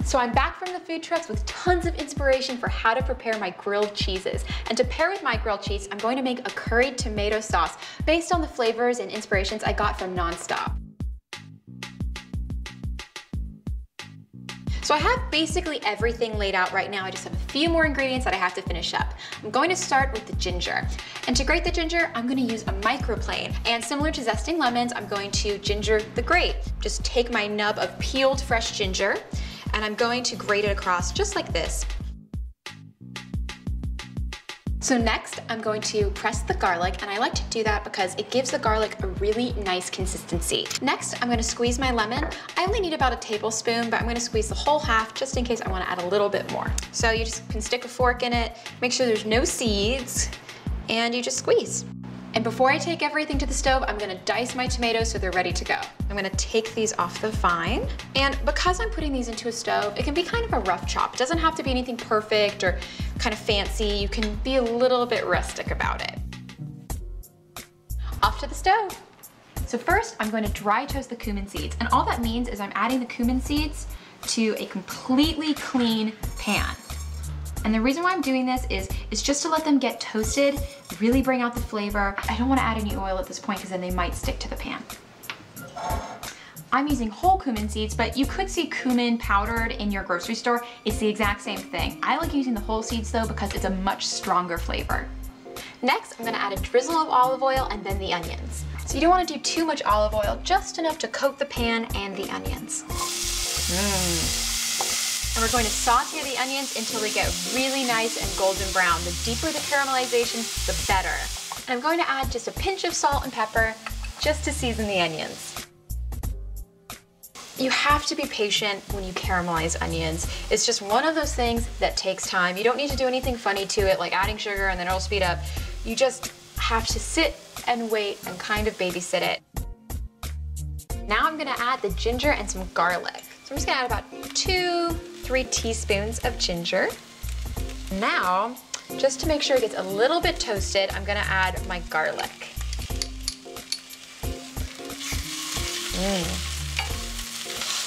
So I'm back from the food trucks with tons of inspiration for how to prepare my grilled cheeses. And to pair with my grilled cheese, I'm going to make a curried tomato sauce based on the flavors and inspirations I got from NaanStop. So I have basically everything laid out right now. I just have a few more ingredients that I have to finish up. I'm going to start with the ginger. And to grate the ginger, I'm going to use a microplane. And similar to zesting lemons, I'm going to ginger the grate. Just take my nub of peeled fresh ginger, and I'm going to grate it across just like this. So next, I'm going to press the garlic, and I like to do that because it gives the garlic a really nice consistency. Next, I'm going to squeeze my lemon. I only need about a tablespoon, but I'm going to squeeze the whole half just in case I want to add a little bit more. So you just can stick a fork in it, make sure there's no seeds, and you just squeeze. And before I take everything to the stove, I'm gonna dice my tomatoes so they're ready to go. I'm gonna take these off the vine. And because I'm putting these into a stove, it can be kind of a rough chop. It doesn't have to be anything perfect or kind of fancy. You can be a little bit rustic about it. Off to the stove. So first, I'm going to dry toast the cumin seeds. And all that means is I'm adding the cumin seeds to a completely clean pan. And the reason why I'm doing this is just to let them get toasted, really bring out the flavor. I don't want to add any oil at this point because then they might stick to the pan. I'm using whole cumin seeds, but you could see cumin powdered in your grocery store. It's the exact same thing. I like using the whole seeds though because it's a much stronger flavor. Next, I'm gonna add a drizzle of olive oil and then the onions. So you don't want to do too much olive oil, just enough to coat the pan and the onions. And we're going to saute the onions until they get really nice and golden brown. The deeper the caramelization, the better. And I'm going to add just a pinch of salt and pepper just to season the onions. You have to be patient when you caramelize onions. It's just one of those things that takes time. You don't need to do anything funny to it, like adding sugar and then it'll speed up. You just have to sit and wait and kind of babysit it. Now I'm gonna add the ginger and some garlic. So I'm just gonna add about 2-3 teaspoons of ginger. Now, just to make sure it gets a little bit toasted, I'm gonna add my garlic.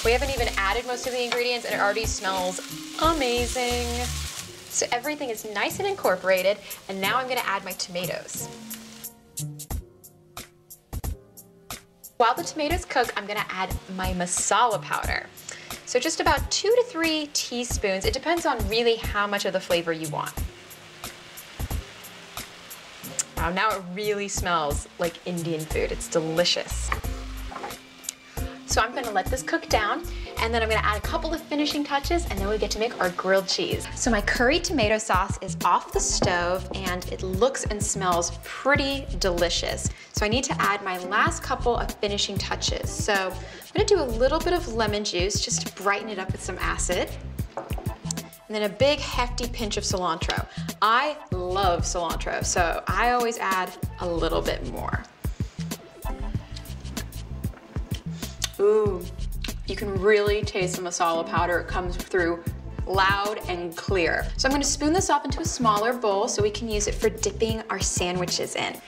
We haven't even added most of the ingredients and it already smells amazing. So everything is nice and incorporated, and now I'm gonna add my tomatoes. While the tomatoes cook, I'm gonna add my masala powder. So just about 2 to 3 teaspoons. It depends on really how much of the flavor you want. Wow, now it really smells like Indian food. It's delicious. So I'm gonna let this cook down, and then I'm gonna add a couple of finishing touches, and then we get to make our grilled cheese. So my curried tomato sauce is off the stove, and it looks and smells pretty delicious. So I need to add my last couple of finishing touches. So I'm gonna do a little bit of lemon juice just to brighten it up with some acid. And then a big hefty pinch of cilantro. I love cilantro, so I always add a little bit more. Ooh, you can really taste the masala powder. It comes through loud and clear. So I'm gonna spoon this off into a smaller bowl so we can use it for dipping our sandwiches in.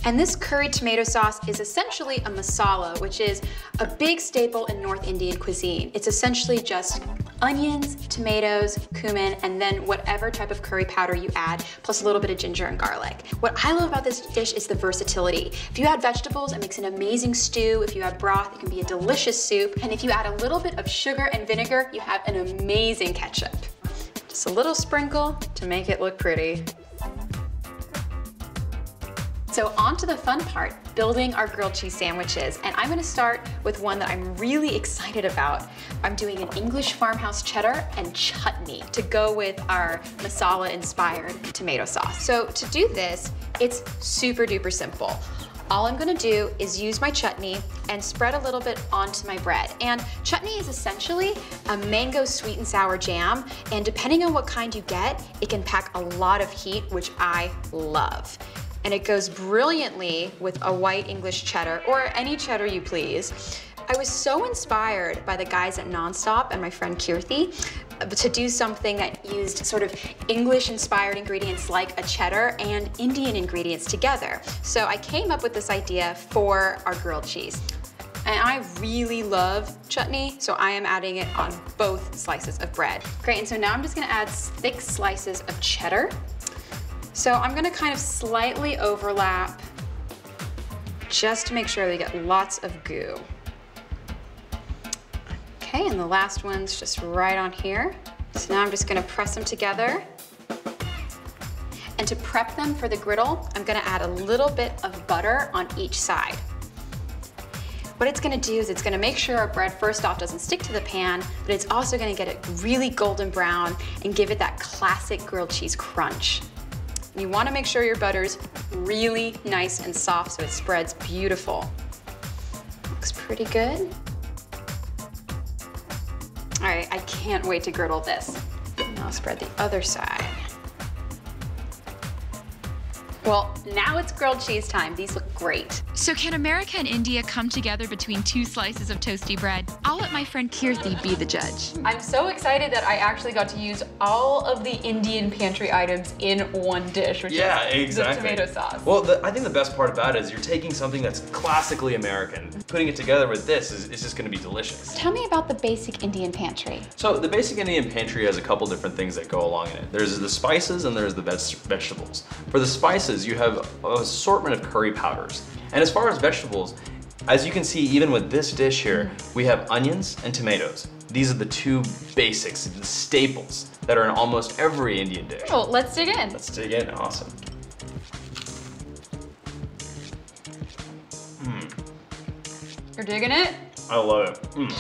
And this curried tomato sauce is essentially a masala, which is a big staple in North Indian cuisine. It's essentially just onions, tomatoes, cumin, and then whatever type of curry powder you add, plus a little bit of ginger and garlic. What I love about this dish is the versatility. If you add vegetables, it makes an amazing stew. If you add broth, it can be a delicious soup. And if you add a little bit of sugar and vinegar, you have an amazing ketchup. Just a little sprinkle to make it look pretty. So on to the fun part, building our grilled cheese sandwiches. And I'm gonna start with one that I'm really excited about. I'm doing an English farmhouse cheddar and chutney to go with our masala-inspired tomato sauce. So to do this, it's super duper simple. All I'm gonna do is use my chutney and spread a little bit onto my bread. And chutney is essentially a mango sweet and sour jam. And depending on what kind you get, it can pack a lot of heat, which I love. And it goes brilliantly with a white English cheddar, or any cheddar you please. I was so inspired by the guys at NaanStop and my friend Kirthi to do something that used sort of English-inspired ingredients like a cheddar and Indian ingredients together. So I came up with this idea for our grilled cheese. And I really love chutney, so I am adding it on both slices of bread. Great, and so now I'm just gonna add thick slices of cheddar. So I'm gonna kind of slightly overlap just to make sure we get lots of goo. Okay, and the last one's just right on here. So now I'm just gonna press them together. And to prep them for the griddle, I'm gonna add a little bit of butter on each side. What it's gonna do is it's gonna make sure our bread first off doesn't stick to the pan, but it's also gonna get it really golden brown and give it that classic grilled cheese crunch. You wanna make sure your butter's really nice and soft so it spreads beautiful. Looks pretty good. All right, I can't wait to griddle this. Now I'll spread the other side. Well, now it's grilled cheese time. These look great. So can America and India come together between 2 slices of toasty bread? I'll let my friend Kirti be the judge. I'm so excited that I actually got to use all of the Indian pantry items in one dish, which is the tomato sauce. Well, I think the best part about it is you're taking something that's classically American, putting it together with this is just gonna be delicious. Tell me about the basic Indian pantry. So the basic Indian pantry has a couple different things that go along in it. There's the spices and there's the vegetables. For the spices, you have an assortment of curry powders. And as far as vegetables, as you can see, even with this dish here, we have onions and tomatoes. These are the 2 basics, the staples that are in almost every Indian dish. Well, let's dig in. Let's dig in, awesome. You're digging it? I love it.